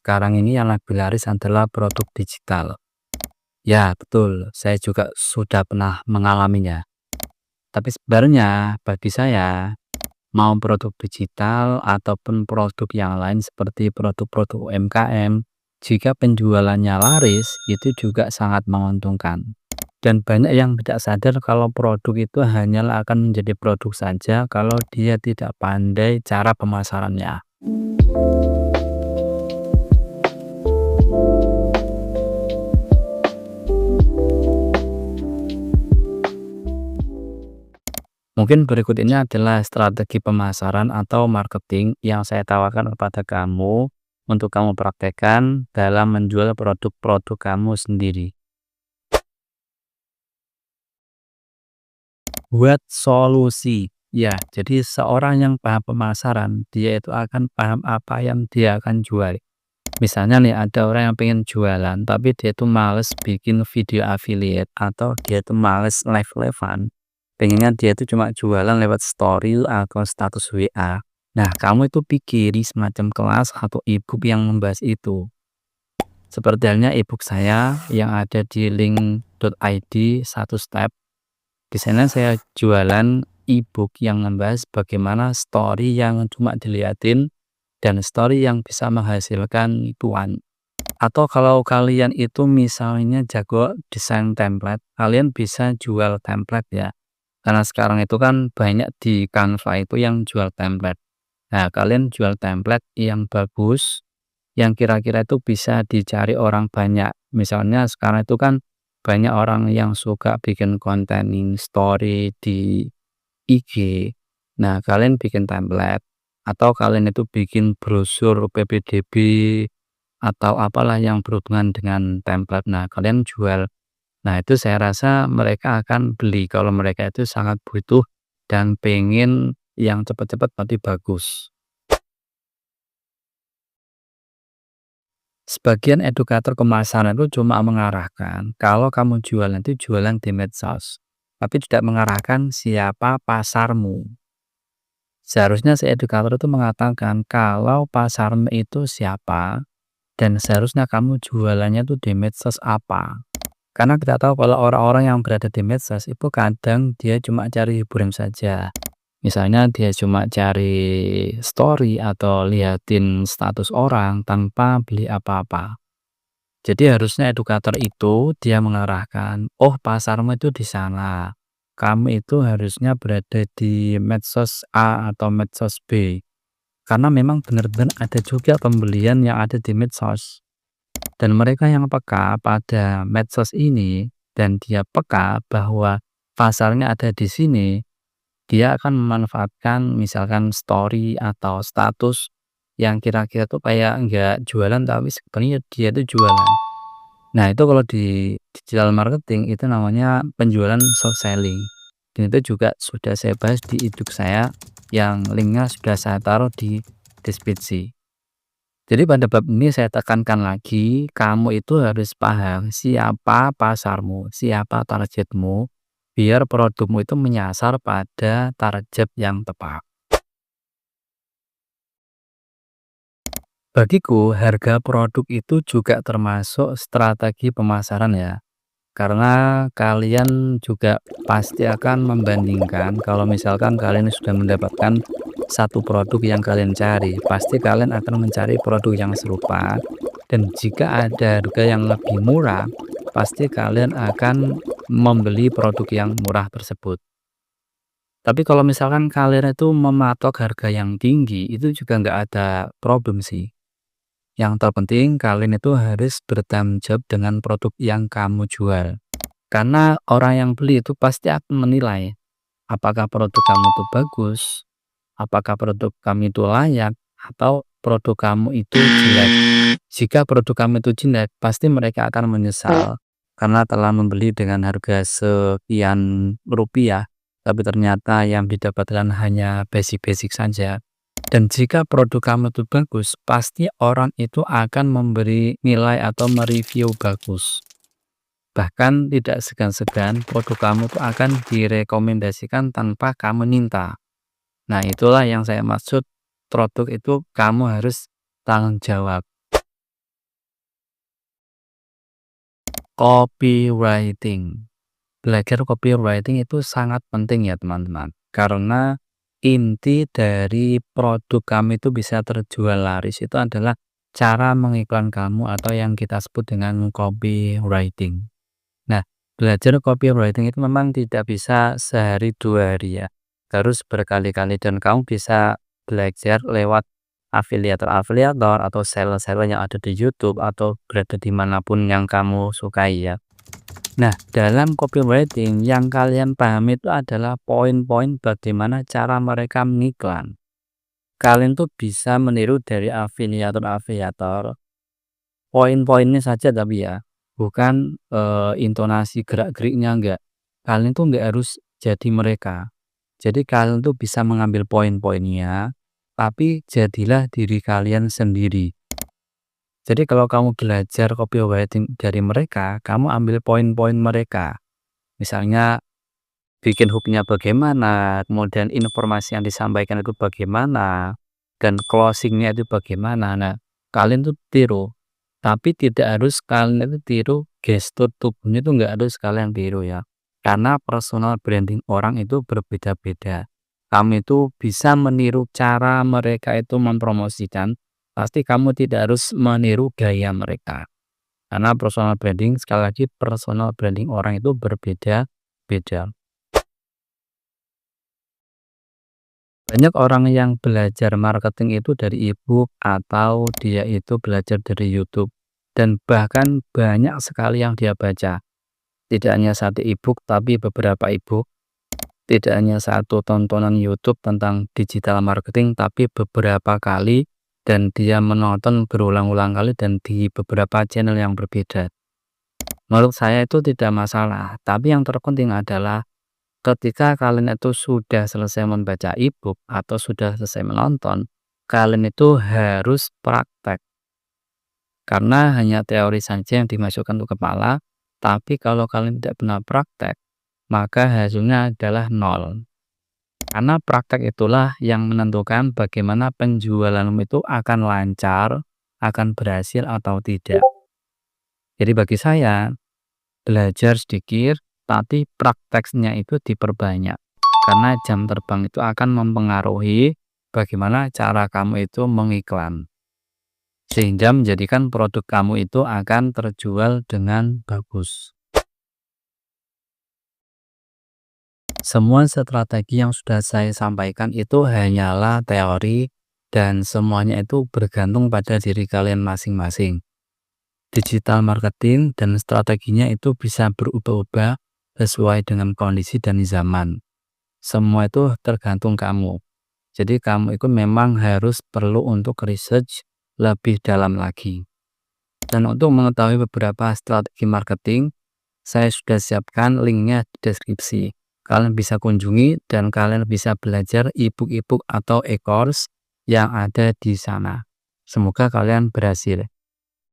sekarang ini yang lagi laris adalah produk digital. Ya, betul, saya juga sudah pernah mengalaminya. Tapi sebenarnya bagi saya, mau produk digital ataupun produk yang lain seperti produk-produk UMKM, jika penjualannya laris, itu juga sangat menguntungkan. Dan banyak yang tidak sadar kalau produk itu hanyalah akan menjadi produk saja kalau dia tidak pandai cara pemasarannya. Mungkin berikut ini adalah strategi pemasaran atau marketing yang saya tawarkan kepada kamu untuk kamu praktekkan dalam menjual produk-produk kamu sendiri. Buat solusi. Ya, jadi seorang yang paham pemasaran, dia itu akan paham apa yang dia akan jual. Misalnya nih, ada orang yang pengen jualan, tapi dia tuh males bikin video affiliate atau dia tuh males live-livean. Pengennya dia tuh cuma jualan lewat story atau status WA. Nah, kamu itu pikiri semacam kelas atau ebook yang membahas itu. Seperti halnya ebook saya yang ada di link.id 1step. Di sana saya jualan ebook yang membahas bagaimana story yang cuma diliatin dan story yang bisa menghasilkan cuan. Atau kalau kalian itu misalnya jago desain template, kalian bisa jual template ya. Karena sekarang itu kan banyak di Canva itu yang jual template. Nah, kalian jual template yang bagus, yang kira-kira itu bisa dicari orang banyak. Misalnya sekarang itu kan banyak orang yang suka bikin konten story di IG. Nah, kalian bikin template atau kalian itu bikin brosur PPDB atau apalah yang berhubungan dengan template. Nah, kalian jual. Nah, itu saya rasa mereka akan beli kalau mereka itu sangat butuh dan pengen yang cepat-cepat tapi bagus. Sebagian edukator pemasaran itu cuma mengarahkan kalau kamu jualan itu jualan di medsos, tapi tidak mengarahkan siapa pasarmu. Seharusnya si edukator itu mengatakan kalau pasarmu itu siapa dan seharusnya kamu jualannya itu di medsos apa. Karena kita tahu kalau orang-orang yang berada di medsos itu kadang dia cuma cari hiburan saja. Misalnya dia cuma cari story atau liatin status orang tanpa beli apa-apa. Jadi harusnya edukator itu dia mengarahkan, oh pasarmu itu di sana. Kamu itu harusnya berada di medsos A atau medsos B. Karena memang benar-benar ada juga pembelian yang ada di medsos. Dan mereka yang peka pada medsos ini dan dia peka bahwa pasarnya ada di sini, dia akan memanfaatkan misalkan story atau status yang kira-kira tuh kayak nggak jualan tapi sebenarnya dia tuh jualan. Nah, itu kalau di digital marketing itu namanya penjualan soft selling. Dan itu juga sudah saya bahas di ebook saya yang linknya sudah saya taruh di deskripsi. Jadi pada bab ini saya tekankan lagi, kamu itu harus paham siapa pasarmu, siapa targetmu, biar produkmu itu menyasar pada target yang tepat. Bagiku, harga produk itu juga termasuk strategi pemasaran ya. Karena kalian juga pasti akan membandingkan kalau misalkan kalian sudah mendapatkan satu produk yang kalian cari, pasti kalian akan mencari produk yang serupa. Dan jika ada harga yang lebih murah, pasti kalian akan membeli produk yang murah tersebut. Tapi kalau misalkan kalian itu mematok harga yang tinggi, itu juga nggak ada problem sih. Yang terpenting kalian itu harus bertanggung jawab dengan produk yang kamu jual. Karena orang yang beli itu pasti akan menilai apakah produk kamu itu bagus, apakah produk kamu itu layak, atau produk kamu itu jelek. Jika produk kamu itu jelek, pasti mereka akan menyesal karena telah membeli dengan harga sekian rupiah, tapi ternyata yang didapatkan hanya basic-basic saja. Dan jika produk kamu itu bagus, pasti orang itu akan memberi nilai atau mereview bagus. Bahkan tidak segan-segan produk kamu itu akan direkomendasikan tanpa kamu minta. Nah, itulah yang saya maksud produk itu kamu harus tanggung jawab. Copywriting. Belajar copywriting itu sangat penting ya teman-teman, karena inti dari produk kami itu bisa terjual laris itu adalah cara mengiklan kamu atau yang kita sebut dengan copywriting. Nah, belajar copywriting itu memang tidak bisa sehari 2 hari ya, harus berkali-kali dan kamu bisa belajar lewat afiliator-afiliator atau seller-seller yang ada di YouTube atau berada dimanapun yang kamu sukai ya. Nah, dalam copywriting yang kalian pahami itu adalah poin-poin bagaimana cara mereka mengiklan. Kalian tuh bisa meniru dari afiliator-afiliator. Poin-poinnya saja tapi ya, bukan intonasi gerak-geriknya enggak. Kalian tuh enggak harus jadi mereka. Jadi kalian tuh bisa mengambil poin-poinnya, tapi jadilah diri kalian sendiri. Jadi kalau kamu belajar copywriting dari mereka, kamu ambil poin-poin mereka. Misalnya bikin hook-nya bagaimana, kemudian informasi yang disampaikan itu bagaimana, dan closing-nya itu bagaimana. Nah, kalian tuh tiru. Tapi tidak harus kalian itu tiru gestur tubuhnya itu nggak harus kalian tiru ya. Karena personal branding orang itu berbeda-beda. Kamu itu bisa meniru cara mereka itu mempromosikan, pasti kamu tidak harus meniru gaya mereka. Karena personal branding, sekali lagi personal branding orang itu berbeda-beda. Banyak orang yang belajar marketing itu dari e-book atau dia itu belajar dari YouTube. Dan bahkan banyak sekali yang dia baca. Tidak hanya satu e-book tapi beberapa e-book. Tidak hanya satu tontonan YouTube tentang digital marketing tapi beberapa kali dan dia menonton berulang-ulang kali dan di beberapa channel yang berbeda. Menurut saya itu tidak masalah, tapi yang terpenting adalah ketika kalian itu sudah selesai membaca e-book atau sudah selesai menonton, kalian itu harus praktek. Karena hanya teori saja yang dimasukkan ke kepala, tapi kalau kalian tidak pernah praktek, maka hasilnya adalah nol. Karena praktek itulah yang menentukan bagaimana penjualanmu itu akan lancar, akan berhasil atau tidak. Jadi bagi saya, belajar sedikit, tapi prakteknya itu diperbanyak. Karena jam terbang itu akan mempengaruhi bagaimana cara kamu itu mengiklan. Sehingga menjadikan produk kamu itu akan terjual dengan bagus. Semua strategi yang sudah saya sampaikan itu hanyalah teori dan semuanya itu bergantung pada diri kalian masing-masing. Digital marketing dan strateginya itu bisa berubah-ubah sesuai dengan kondisi dan zaman. Semua itu tergantung kamu. Jadi kamu itu memang harus perlu untuk research lebih dalam lagi. Dan untuk mengetahui beberapa strategi marketing, saya sudah siapkan linknya di deskripsi. Kalian bisa kunjungi dan kalian bisa belajar e-book atau e-course yang ada di sana. Semoga kalian berhasil.